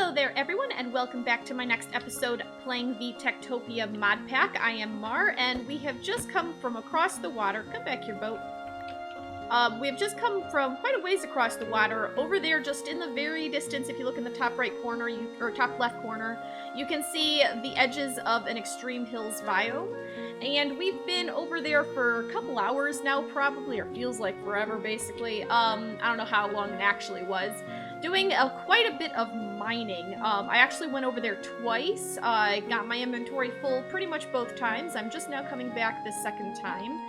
Hello there everyone, and welcome back to my next episode playing the TekTopia mod pack. I am Mar, and we have just come from across the water. Come back here, boat. We have just come from quite a ways across the water. Over there, just in the very distance, if you look in the top right corner, or top left corner, you can see the edges of an extreme hills biome. And we've been over there for a couple hours now, probably, or feels like forever, basically. I don't know how long it actually was. Doing quite a bit of mining. I actually went over there twice. I got my inventory full pretty much both times. I'm just now coming back the second time.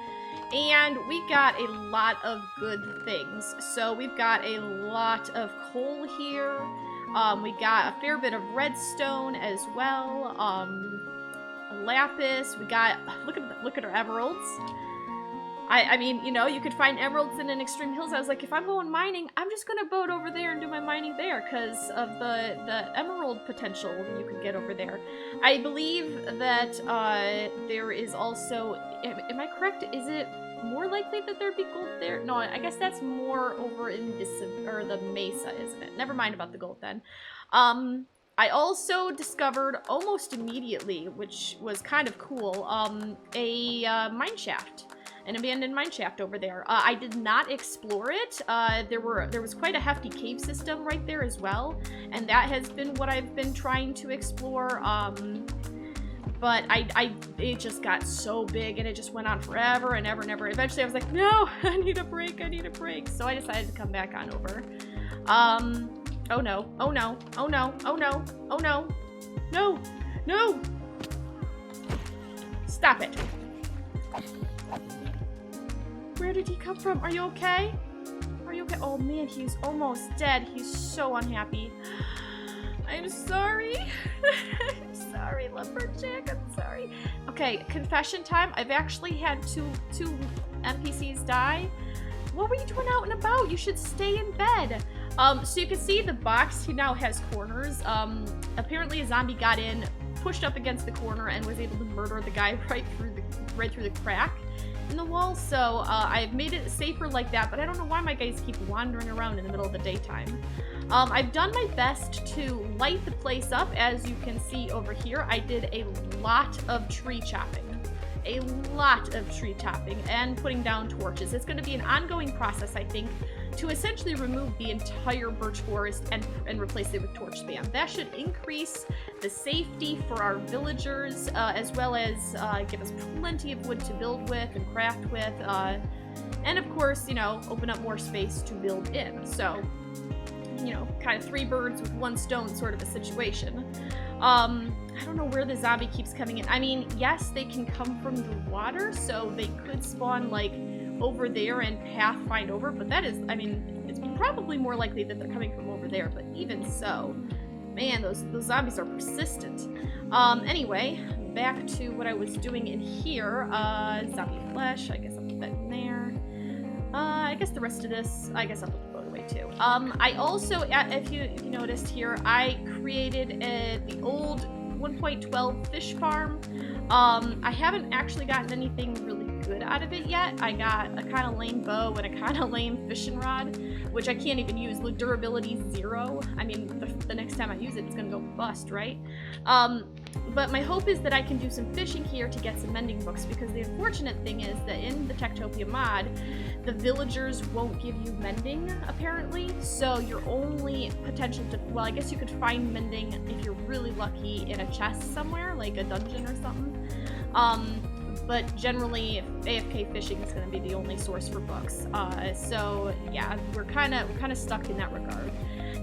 And we got a lot of good things. So we've got a lot of coal here. We got a fair bit of redstone as well. Lapis. We got, look at our emeralds. I mean, you know, you could find emeralds in an extreme hills. I was like, if I'm going mining, I'm just gonna boat over there and do my mining there because of the emerald potential you could get over there. I believe that there is also, am I correct? Is it more likely that there'd be gold there? No, I guess that's more over in the mesa, isn't it? Never mind about the gold then. I also discovered almost immediately, which was kind of cool, a mine shaft. An abandoned mine shaft over there. I did not explore it. There was quite a hefty cave system right there as well, and that has been what I've been trying to explore. But it just got so big and it just went on forever and ever and ever. Eventually I was like, no, I need a break, I need a break. So I decided to come back on over. Oh no, oh no, oh no, oh no, oh no, no, no! Stop it. Where did he come from? Are you okay? Are you okay? Oh man, he's almost dead. He's so unhappy. I'm sorry. I'm sorry, Lumberjack. I'm sorry. Okay, confession time. I've actually had two NPCs die. What were you doing out and about? You should stay in bed. So you can see the box now has corners. Apparently a zombie got in, pushed up against the corner, and was able to murder the guy right through the crack in the wall. So I've made it safer like that, but I don't know why my guys keep wandering around in the middle of the daytime. I've done my best to light the place up. As you can see over here, I did a lot of tree chopping. A lot of tree chopping and putting down torches. It's going to be an ongoing process, I think, to essentially remove the entire birch forest and replace it with torch spam. That should increase the safety for our villagers, as well as give us plenty of wood to build with and craft with, and of course, you know, open up more space to build in. So, you know, kind of 3 birds with 1 stone sort of a situation. I don't know where the zombie keeps coming in. I mean, yes, they can come from the water, so they could spawn, like, over there and find over, but that is, I mean, it's probably more likely that they're coming from over there, but even so, man, those zombies are persistent. Anyway, back to what I was doing in here. Zombie flesh, I guess I'll put that in there. I guess the rest of this, I guess I'll put the boat away too. I also, if you noticed here, I created the old 1.12 fish farm. I haven't actually gotten anything really good out of it yet. I got a kind of lame bow and a kind of lame fishing rod, which I can't even use. The durability 0. I mean, the next time I use it, it's gonna go bust, right? But my hope is that I can do some fishing here to get some mending books, because the unfortunate thing is that in the TekTopia mod, the villagers won't give you mending, apparently. So your only potential to, well, I guess you could find mending if you're really lucky in a chest somewhere, like a dungeon or something. But generally, AFK fishing is going to be the only source for books. So yeah, we're kind of stuck in that regard.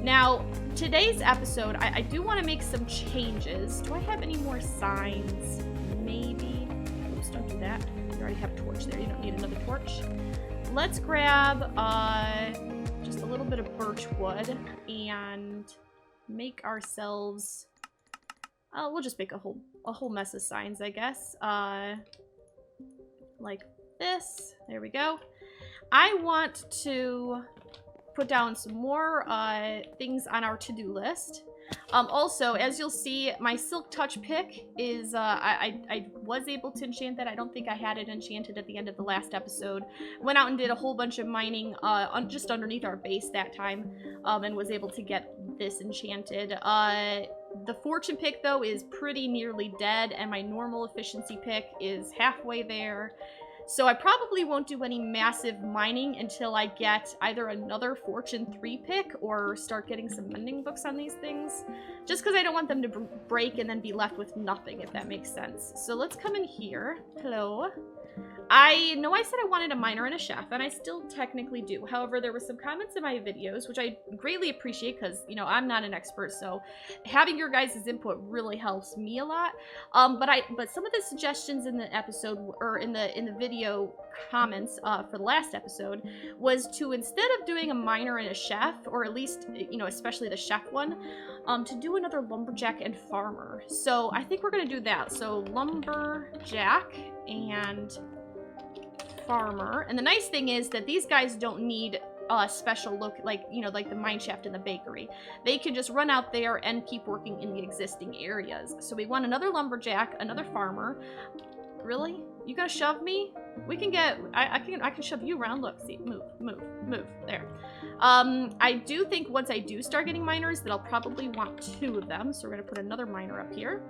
Now, today's episode, I do want to make some changes. Do I have any more signs? Maybe. Oops, don't do that. You already have a torch there. You don't need another torch. Let's grab just a little bit of birch wood and make ourselves. We'll just make a whole mess of signs, I guess. Like this. There we go. I want to put down some more things on our to-do list. Also, as you'll see, my Silk Touch pick is, I was able to enchant that. I don't think I had it enchanted at the end of the last episode. Went out and did a whole bunch of mining just underneath our base that time, and was able to get this enchanted. The Fortune pick, though, is pretty nearly dead, and my normal efficiency pick is halfway there. So I probably won't do any massive mining until I get either another Fortune 3 pick or start getting some mending books on these things. Just because I don't want them to break and then be left with nothing, if that makes sense. So let's come in here. Hello. I know I said I wanted a miner and a chef, and I still technically do. However, there were some comments in my videos, which I greatly appreciate because, you know, I'm not an expert, so having your guys' input really helps me a lot. But some of the suggestions in the episode, or in the video comments for the last episode, was to, instead of doing a miner and a chef, or at least, you know, especially the chef one, to do another lumberjack and farmer. So I think we're gonna do that. So lumberjack and farmer. And the nice thing is that these guys don't need a special look, like, you know, like the mine shaft in the bakery. They can just run out there and keep working in the existing areas. So we want another lumberjack, another farmer. Really? You gonna shove me? We can get, I can shove you around. Look, see, move, there. I do think once I do start getting miners that I'll probably want 2 of them. So we're gonna put another miner up here.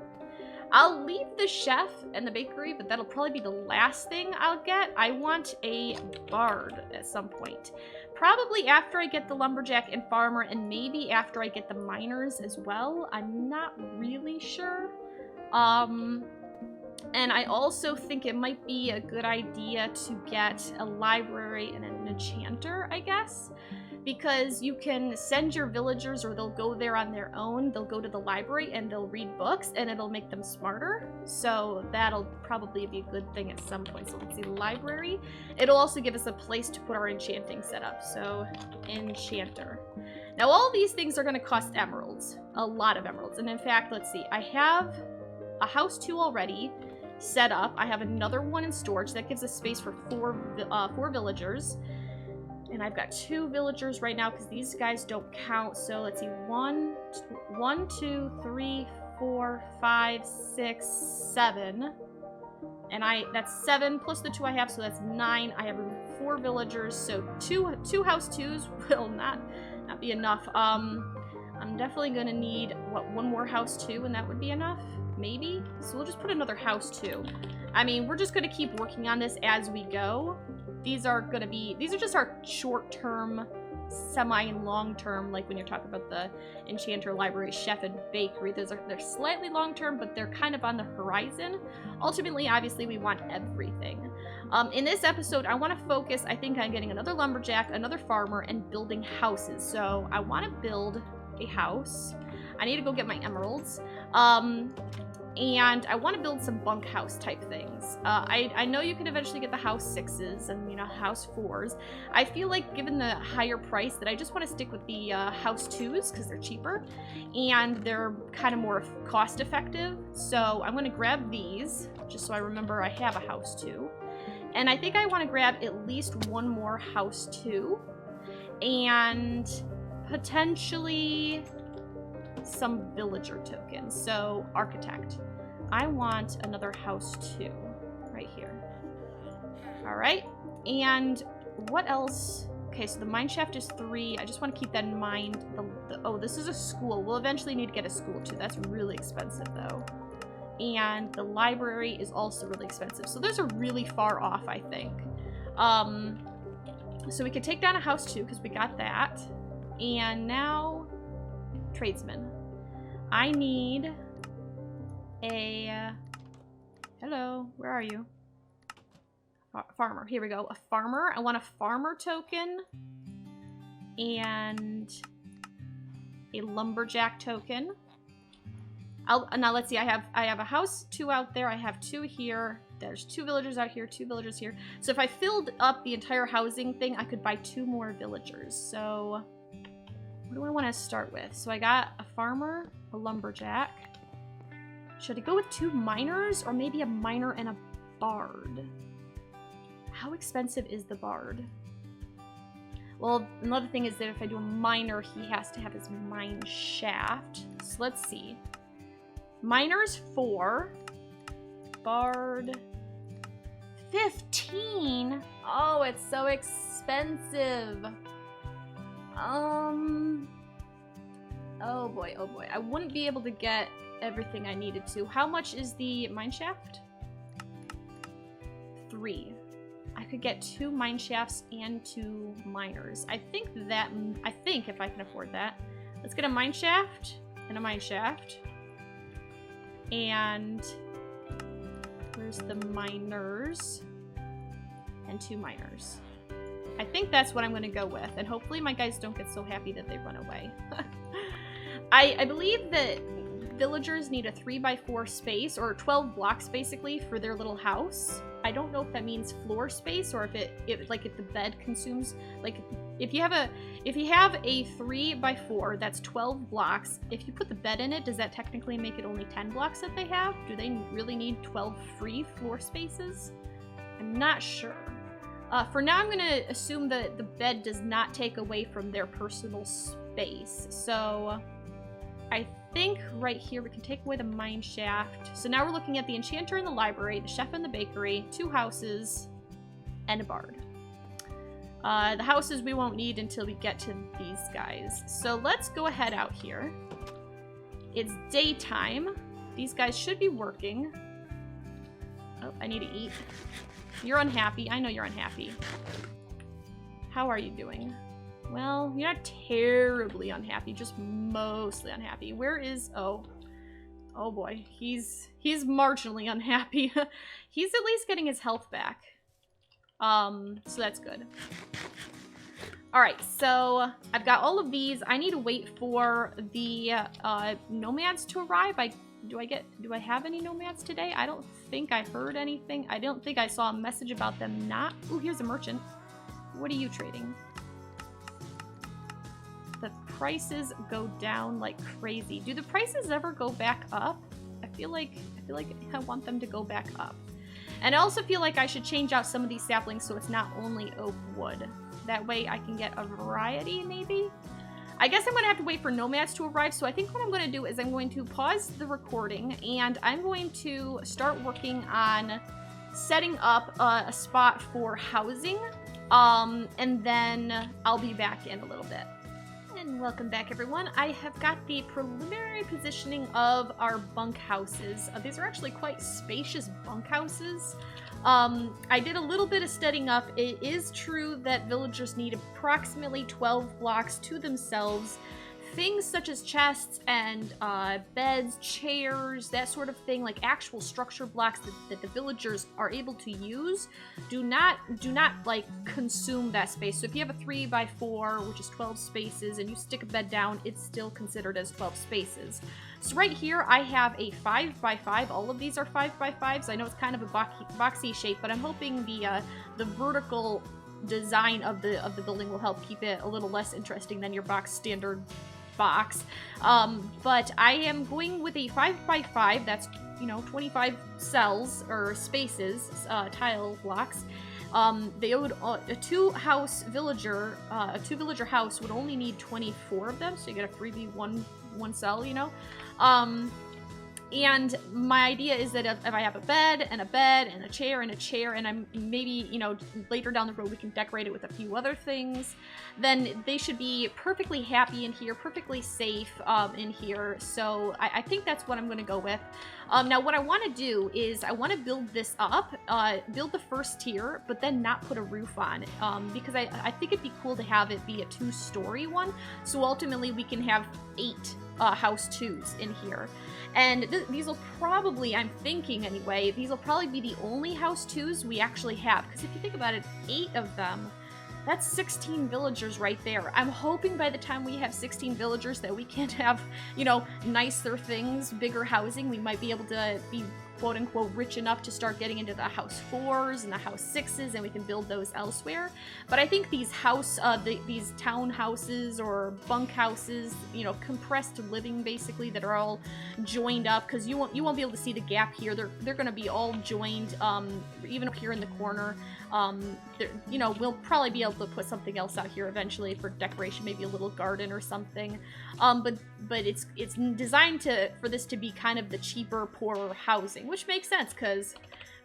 I'll leave the chef and the bakery, but that'll probably be the last thing I'll get. I want a bard at some point. Probably after I get the lumberjack and farmer, and maybe after I get the miners as well. I'm not really sure. And I also think it might be a good idea to get a library and an enchanter, I guess. Because you can send your villagers, or they'll go there on their own. They'll go to the library and they'll read books, and it'll make them smarter. So that'll probably be a good thing at some point. So let's see, library. It'll also give us a place to put our enchanting setup. So enchanter. Now all these things are going to cost emeralds. A lot of emeralds. And in fact, let's see. I have a house 2 already set up. I have another one in storage. That gives us space for 4 villagers. And I've got 2 villagers right now because these guys don't count. So let's see, 1, 2, 3, 4, 5, 6, 7. And that's 7 plus the 2 I have, so that's 9. I have 4 villagers, so two house 2s will not be enough. I'm definitely gonna need, what, 1 more house 2, and that would be enough? Maybe? So we'll just put another house 2. I mean, we're just gonna keep working on this as we go. These are just our short-term, semi-long-term, like when you're talking about the enchanter, library, chef, and bakery. They're slightly long-term, but they're kind of on the horizon. Ultimately, obviously, we want everything. In this episode, I want to focus, I think, on getting another lumberjack, another farmer, and building houses. So I want to build a house. I need to go get my emeralds. And I want to build some bunkhouse type things. I know you can eventually get the house 6s and, you know, house 4s. I feel like, given the higher price, that I just want to stick with the house 2s because they're cheaper and they're kind of more cost effective. So I'm going to grab these just so I remember I have a house 2. And I think I want to grab at least 1 more house 2 and potentially some villager tokens. So architect. I want another house 2 right here. All right. And what else? Okay, so the mine shaft is 3. I just want to keep that in mind. Oh, this is a school. We'll eventually need to get a school too. That's really expensive though. And the library is also really expensive. So those are really far off, I think. So we could take down a house 2 because we got that. And now tradesman. I need a, hello, where are you? Farmer, here we go. A farmer. I want a farmer token and a lumberjack token. Now let's see, I have a house 2 out there. I have 2 here. There's 2 villagers out here, 2 villagers here. So if I filled up the entire housing thing, I could buy 2 more villagers. So what do I want to start with? So I got a farmer, a lumberjack. Should I go with 2 miners or maybe a miner and a bard? How expensive is the bard? Well, another thing is that if I do a miner, he has to have his mine shaft. So let's see. Miner's 4. Bard 15. Oh, it's so expensive. Oh boy, oh boy. I wouldn't be able to get everything I needed to. How much is the mine shaft? 3. I could get 2 mine shafts and 2 miners. I think if I can afford that. Let's get a mine shaft and a mine shaft. And where's the miners? And 2 miners. I think that's what I'm going to go with, and hopefully my guys don't get so happy that they run away. I believe that villagers need a 3x4 space, or 12 blocks basically, for their little house. I don't know if that means floor space, or if if the bed consumes, like, if you have a 3x4, that's 12 blocks. If you put the bed in it, does that technically make it only 10 blocks that they have? Do they really need 12 free floor spaces? I'm not sure. For now, I'm going to assume that the bed does not take away from their personal space. So I think right here we can take away the mine shaft. So now we're looking at the enchanter and the library, the chef and the bakery, 2 houses, and a bard. The houses we won't need until we get to these guys. So let's go ahead out here. It's daytime. These guys should be working. Oh, I need to eat. You're unhappy. I know you're unhappy. How are you doing? Well, you're not terribly unhappy, just mostly unhappy. Where is... Oh boy. He's marginally unhappy. He's at least getting his health back. So that's good. Alright, so I've got all of these. I need to wait for the nomads to arrive. Do I have any nomads today? I don't think I heard anything. I don't think I saw a message about them not... Ooh, here's a merchant. What are you trading? The prices go down like crazy. Do the prices ever go back up? I feel like I want them to go back up. And I also feel like I should change out some of these saplings so it's not only oak wood. That way I can get a variety, maybe? I guess I'm going to have to wait for nomads to arrive, so I think what I'm going to do is I'm going to pause the recording, and I'm going to start working on setting up a spot for housing, and then I'll be back in a little bit. And welcome back, everyone. I have got the preliminary positioning of our bunkhouses. These are actually quite spacious bunkhouses. I did a little bit of setting up. It is true that villagers need approximately 12 blocks to themselves. Things such as chests and beds, chairs, that sort of thing, like actual structure blocks that the villagers are able to use, do not like consume that space. So if you have a 3x4, which is 12 spaces, and you stick a bed down, it's still considered as 12 spaces. So right here, I have a 5x5. All of these are 5x5s. I know it's kind of a boxy shape, but I'm hoping the vertical design of the building will help keep it a little less interesting than your box standard box. But I am going with a 5x5. That's 25 cells or spaces, tile blocks. They would a two villager house would only need 24 of them, so you get a freebie one cell, and my idea is that if I have a bed and a chair, and I'm maybe, later down the road we can decorate it with a few other things, then they should be perfectly happy in here, perfectly safe in here. So I think that's what I'm going to go with. Now what I want to do is I want to build this up, build the first tier, but then not put a roof on it, because I think it'd be cool to have it be a 2-story one. So ultimately we can have 8 house 2s in here. And these will probably, I'm thinking anyway, these will probably be the only house 2s we actually have. Because if you think about it, 8 of them, that's 16 villagers right there. I'm hoping by the time we have 16 villagers that we can have, nicer things, bigger housing. We might be able to be quote-unquote rich enough to start getting into the house 4s and the house 6s, and we can build those elsewhere. But I think these these townhouses or bunkhouses, compressed living basically, that are all joined up, because you won't be able to see the gap here. They're going to be all joined, even up here in the corner. You know, we'll probably be able to put something else out here eventually for decoration, maybe a little garden or something. But it's designed for this to be kind of the cheaper, poorer housing, which makes sense because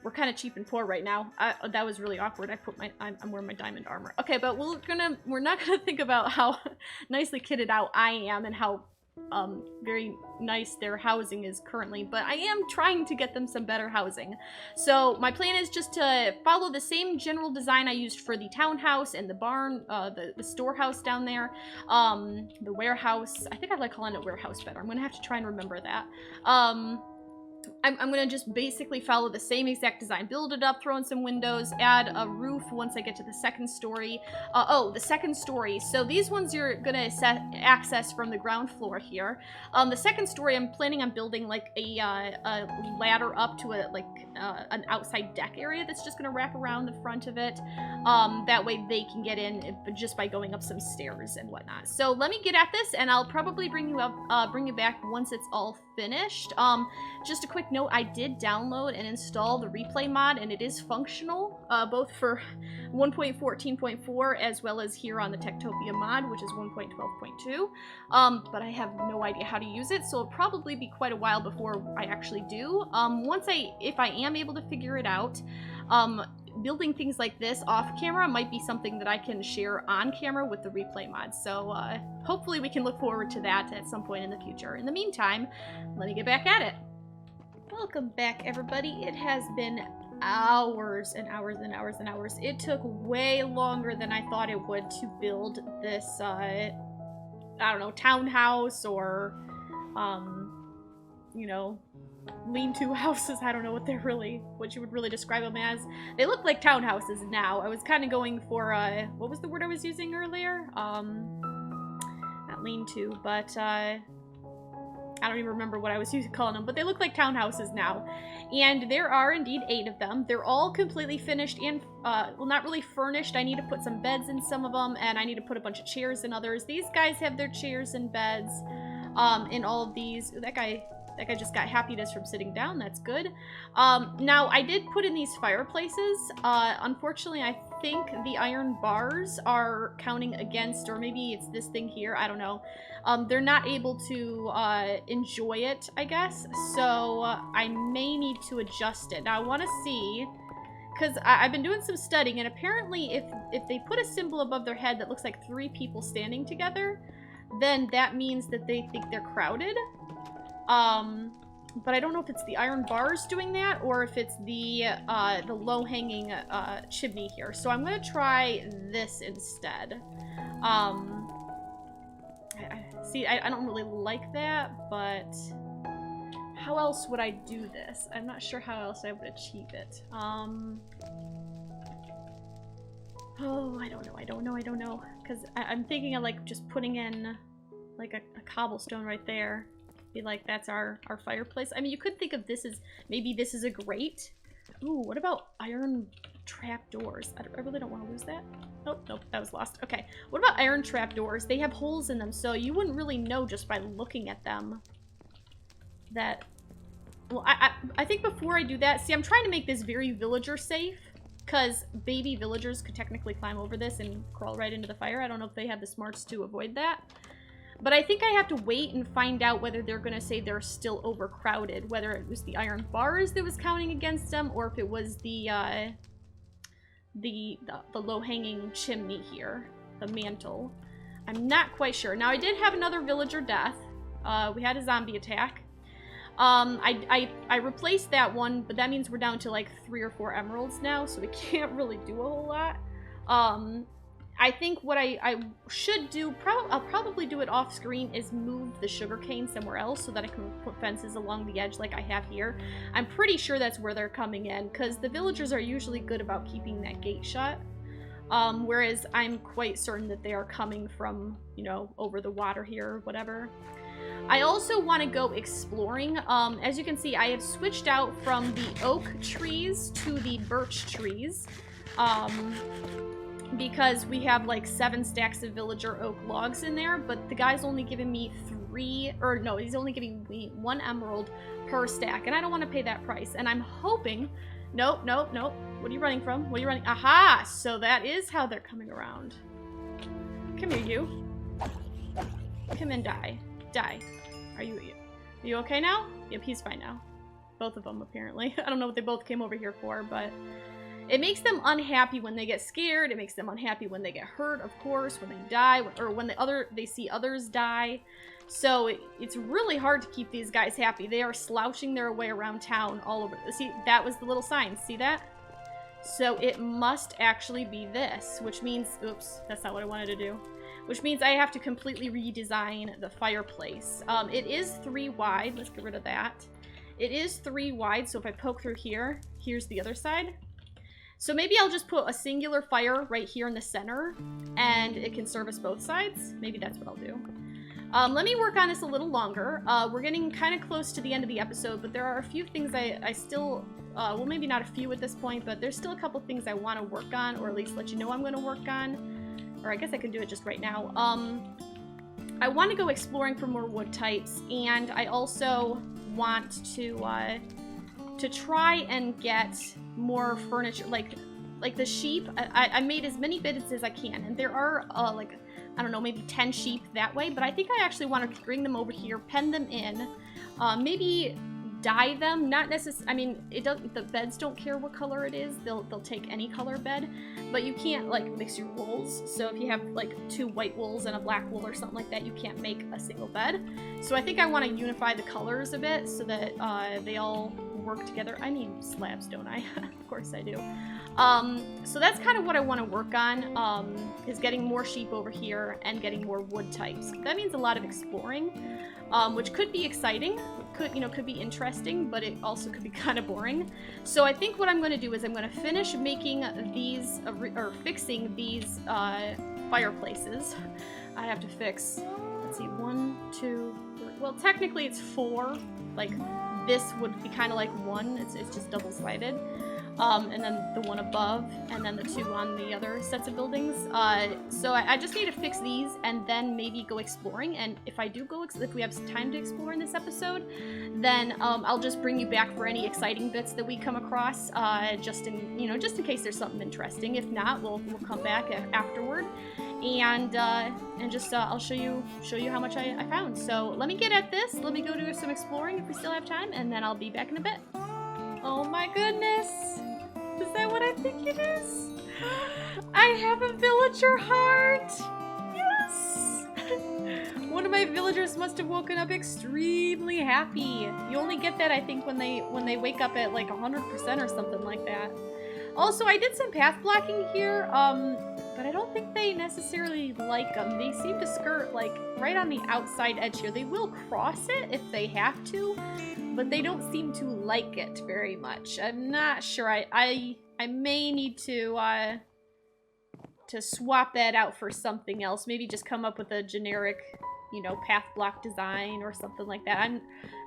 we're kind of cheap and poor right now. That was really awkward. I'm wearing my diamond armor. Okay, but we're not gonna think about how nicely kitted out I am and how very nice their housing is currently, but I am trying to get them some better housing. So my plan is just to follow the same general design I used for the townhouse and the barn, the storehouse down there, the warehouse. I think I like calling it warehouse better. I'm gonna have to try and remember that. I'm gonna just basically follow the same exact design. Build it up, throw in some windows, add a roof once I get to the second story. The second story. So these ones you're gonna access from the ground floor here. The second story I'm planning on building like a ladder up to an outside deck area that's just gonna wrap around the front of it. That way they can get in just by going up some stairs and whatnot. So let me get at this and I'll probably bring you back once it's all finished. Just a quick note, I did download and install the replay mod and it is functional, both for 1.14.4 as well as here on the TekTopia mod, which is 1.12.2. But I have no idea how to use it, so it'll probably be quite a while before I actually do. If I am able to figure it out, building things like this off camera might be something that I can share on camera with the replay mod. So hopefully we can look forward to that at some point in the future. In the meantime, let me get back at it. Welcome back, everybody. It has been hours and hours and hours and hours. It took way longer than I thought it would to build this, I don't know, townhouse or, you know, lean-to houses. I don't know what you would really describe them as. They look like townhouses now. I was kind of going for, what was the word I was using earlier? Not lean-to, but, I don't even remember what I was calling them, but they look like townhouses now. And there are indeed 8 of them. They're all completely finished and, well, not really furnished. I need to put some beds in some of them, and I need to put a bunch of chairs in others. These guys have their chairs and beds, in all of these. Ooh, that guy just got happiness from sitting down. That's good. Now, I did put in these fireplaces. Unfortunately, I think the iron bars are counting against, or maybe it's this thing here. I don't know. They're not able to enjoy it, I guess. So I may need to adjust it. Now, I want to see, because I've been doing some studying, and apparently if they put a symbol above their head that looks like 3 people standing together, then that means that they think they're crowded. But I don't know if it's the iron bars doing that or if it's the low-hanging chimney here. So I'm gonna try this instead. I don't really like that, but how else would I do this? I'm not sure how else I would achieve it. Oh, I don't know. Because I'm thinking of like just putting in like a cobblestone right there. Be like, that's our fireplace. I mean, you could think of this as, maybe this is a grate. Ooh, what about iron trapdoors? I really don't want to lose that. Oh, nope, that was lost. Okay, what about iron trapdoors? They have holes in them, so you wouldn't really know just by looking at them that... Well, I think before I do that, see, I'm trying to make this very villager safe, because baby villagers could technically climb over this and crawl right into the fire. I don't know if they have the smarts to avoid that. But I think I have to wait and find out whether they're going to say they're still overcrowded, whether it was the iron bars that was counting against them, or if it was the low-hanging chimney here, the mantle. I'm not quite sure. Now, I did have another villager death. We had a zombie attack. I replaced that one, but that means we're down to like 3 or 4 emeralds now, so we can't really do a whole lot. I think what I should do, I'll probably do it off screen, is move the sugarcane somewhere else so that I can put fences along the edge like I have here. I'm pretty sure that's where they're coming in, because the villagers are usually good about keeping that gate shut. Whereas I'm quite certain that they are coming from, you know, over the water here or whatever. I also want to go exploring. As you can see, I have switched out from the oak trees to the birch trees. Because we have like 7 stacks of villager oak logs in there, but the guy's only giving me 3, or no, he's only giving me 1 emerald per stack, and I don't want to pay that price. And I'm hoping, nope, What are you running from? What are you running? Aha! So that is how they're coming around. Come here, you. Come and die. Die. Are you okay now? Yep, he's fine now. Both of them, apparently. I don't know what they both came over here for, but it makes them unhappy when they get scared. It makes them unhappy when they get hurt, of course, when they die, or when they see others die. So it's really hard to keep these guys happy. They are slouching their way around town all over. See, that was the little sign. See that? So it must actually be this, which means, oops, that's not what I wanted to do. Which means I have to completely redesign the fireplace. It is 3 wide. Let's get rid of that. It is 3 wide, so if I poke through here, here's the other side. So maybe I'll just put a singular fire right here in the center, and it can service both sides. Maybe that's what I'll do. Let me work on this a little longer. We're getting kind of close to the end of the episode, but there are a few things I still, well, maybe not a few at this point, but there's still a couple things I want to work on, or at least let you know I'm going to work on. Or I guess I can do it just right now. I want to go exploring for more wood types, and I also want to try and get more furniture, like the sheep. I made as many bits as I can, and there are like, I don't know, maybe 10 sheep that way, but I think I actually want to bring them over here, pen them in, maybe dye them, not necessarily, I mean, it doesn't, the beds don't care what color it is, they'll take any color bed, but you can't, like, mix your wools, so if you have, like, 2 white wools and a black wool or something like that, you can't make a single bed. So I think I want to unify the colors a bit so that they all work together. I need slabs, don't I? Of course I do. So that's kind of what I want to work on, is getting more sheep over here and getting more wood types. That means a lot of exploring, which could be exciting, could be interesting, but it also could be kind of boring. So I think what I'm going to do is I'm going to finish making these, or fixing these fireplaces. I have to fix, let's see, 1, 2, 3, well, technically it's 4, like, this would be kind of like 1, it's just double-sided. And then the one above, and then the 2 on the other sets of buildings. So I just need to fix these, and then maybe go exploring. And if I do go, if we have some time to explore in this episode, then I'll just bring you back for any exciting bits that we come across, just in case there's something interesting. If not, we'll come back afterward, and just I'll show you how much I found. So let me get at this. Let me go do some exploring if we still have time, and then I'll be back in a bit. Oh my goodness! Is that what I think it is? I have a villager heart! Yes! One of my villagers must have woken up extremely happy. You only get that, I think, when they wake up at like 100% or something like that. Also, I did some path blocking here, but I don't think they necessarily like them. They seem to skirt like right on the outside edge here. They will cross it if they have to, but they don't seem to like it very much. I'm not sure. I may need to swap that out for something else. Maybe just come up with a generic, path block design or something like that.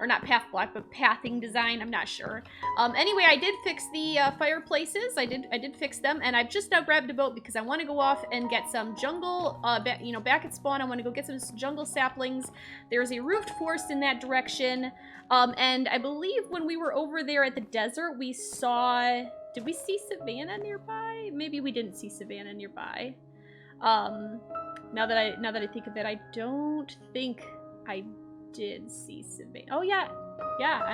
Or not path block, but pathing design. I'm not sure. Anyway, I did fix the fireplaces. I did fix them, and I've just now grabbed a boat because I want to go off and get some jungle. Back at spawn, I want to go get some jungle saplings. There's a roofed forest in that direction. And I believe when we were over there at the desert, we saw. Did we see Savannah nearby? Maybe we didn't see Savannah nearby. Now that I think of it, I don't think I did see Savannah. Oh yeah,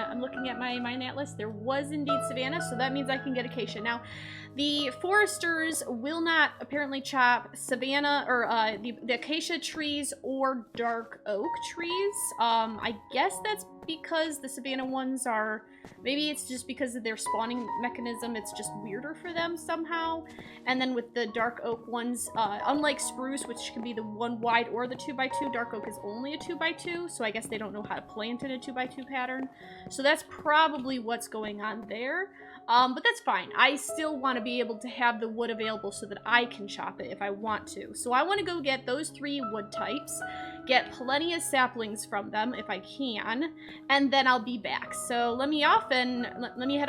I'm looking at my Mine Atlas. There was indeed Savannah, so that means I can get Acacia. Now, the foresters will not apparently chop Savannah or the acacia trees or dark oak trees. I guess that's because the Savannah ones are, maybe it's just because of their spawning mechanism, it's just weirder for them somehow. And then with the dark oak ones, unlike spruce, which can be the 1 wide or the 2x2, dark oak is only a 2x2, so I guess they don't know how to plant in a 2x2 pattern. So that's probably what's going on there. But that's fine. I still want to be able to have the wood available so that I can chop it if I want to. So I want to go get those 3 wood types, get plenty of saplings from them if I can, and then I'll be back. So let me head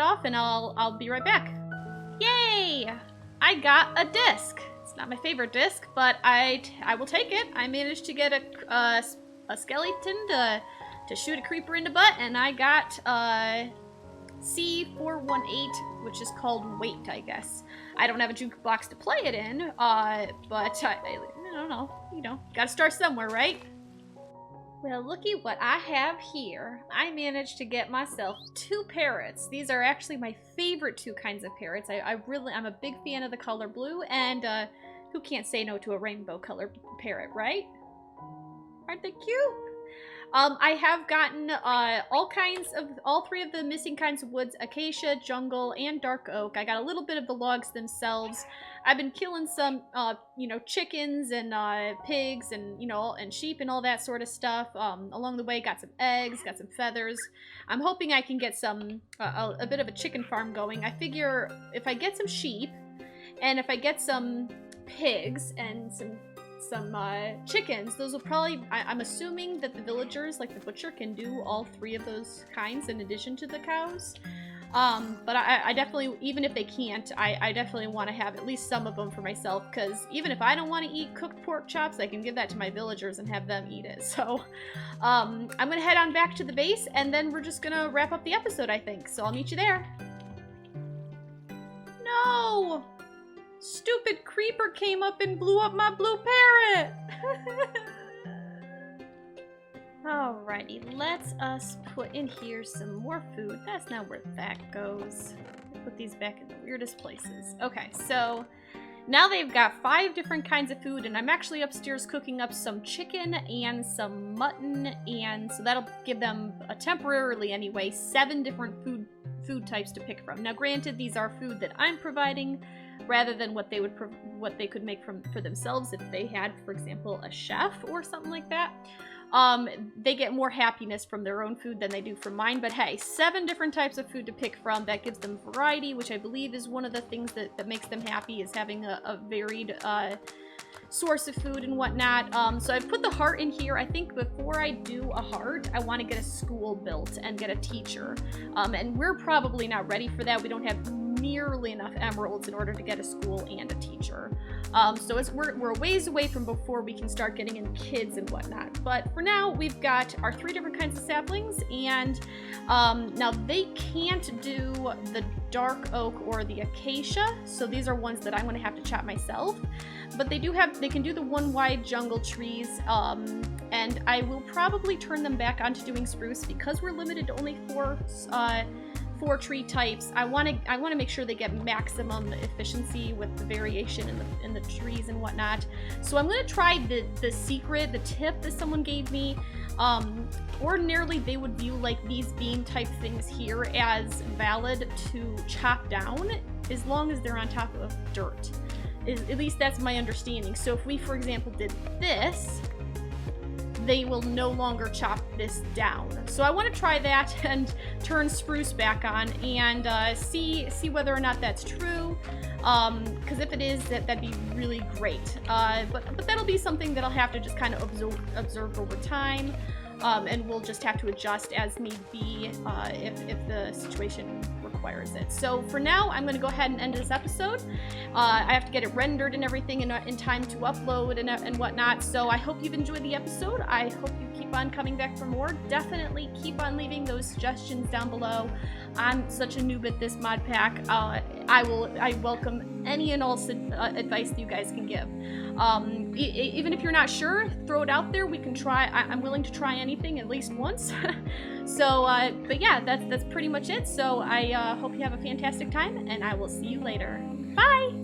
off and I'll be right back. Yay! I got a disc. It's not my favorite disc, but I will take it. I managed to get a skeleton to shoot a creeper in the butt, and I got C418 which is called Wait, I guess. I don't have a jukebox to play it in, but I don't know, you know, gotta start somewhere, right? Well, looky what I have here. I managed to get myself 2 parrots. These are actually my favorite 2 kinds of parrots. I'm a big fan of the color blue, and who can't say no to a rainbow color parrot, right? Aren't they cute? I have gotten all 3 of the missing kinds of woods: acacia, jungle, and dark oak. I got a little bit of the logs themselves. I've been killing some, you know, chickens and pigs and, you know, and sheep and all that sort of stuff. Along the way, got some eggs, got some feathers. I'm hoping I can get some, a bit of a chicken farm going. I figure if I get some sheep, and if I get some pigs and some chickens, those will probably, I'm assuming that the villagers, like the butcher, can do all 3 of those kinds in addition to the cows. But I definitely, even if they can't, I definitely want to have at least some of them for myself, because even if I don't want to eat cooked pork chops, I can give that to my villagers and have them eat it. So, I'm gonna head on back to the base, and then we're just gonna wrap up the episode, I think. So I'll meet you there. No! Stupid creeper came up and blew up my blue parrot! Alrighty, let's us put in here some more food. That's not where that goes. Put these back in the weirdest places. Okay, so now they've got 5 different kinds of food, and I'm actually upstairs cooking up some chicken and some mutton, and so that'll give them, temporarily anyway, 7 different food types to pick from. Now granted, these are food that I'm providing, rather than what they could make for themselves if they had, for example, a chef or something like that. They get more happiness from their own food than they do from mine, but hey, 7 different types of food to pick from. That gives them variety, which I believe is one of the things that makes them happy, is having a varied source of food and whatnot. So I've put the heart in here. I think before I do a heart, I want to get a school built and get a teacher. And we're probably not ready for that. We don't have nearly enough emeralds in order to get a school and a teacher. So we're a ways away from before we can start getting in kids and whatnot. But for now, we've got our 3 different kinds of saplings, and now they can't do the dark oak or the acacia, so these are ones that I'm going to have to chop myself. But they can do the 1-wide jungle trees, and I will probably turn them back onto doing spruce because we're limited to only 4 tree types. I want to make sure they get maximum efficiency with the variation in the trees and whatnot. So I'm going to try the tip that someone gave me. Ordinarily they would view like these beam type things here as valid to chop down as long as they're on top of dirt. At least that's my understanding. So if we, for example, did this, they will no longer chop this down. So I want to try that and turn spruce back on and see whether or not that's true. Because if it is, that'd be really great. But that'll be something that I'll have to just kind of observe over time. And we'll just have to adjust as need be if the situation requires it. So for now, I'm going to go ahead and end this episode. I have to get it rendered and everything in time to upload and whatnot. So I hope you've enjoyed the episode. I hope you keep on coming back for more. Definitely keep on leaving those suggestions down below. I'm such a noob at this mod pack. I welcome any and all advice that you guys can give. Even if you're not sure, throw it out there. We can try. I'm willing to try anything at least once. So, but yeah, that's pretty much it. So I hope you have a fantastic time, and I will see you later. Bye!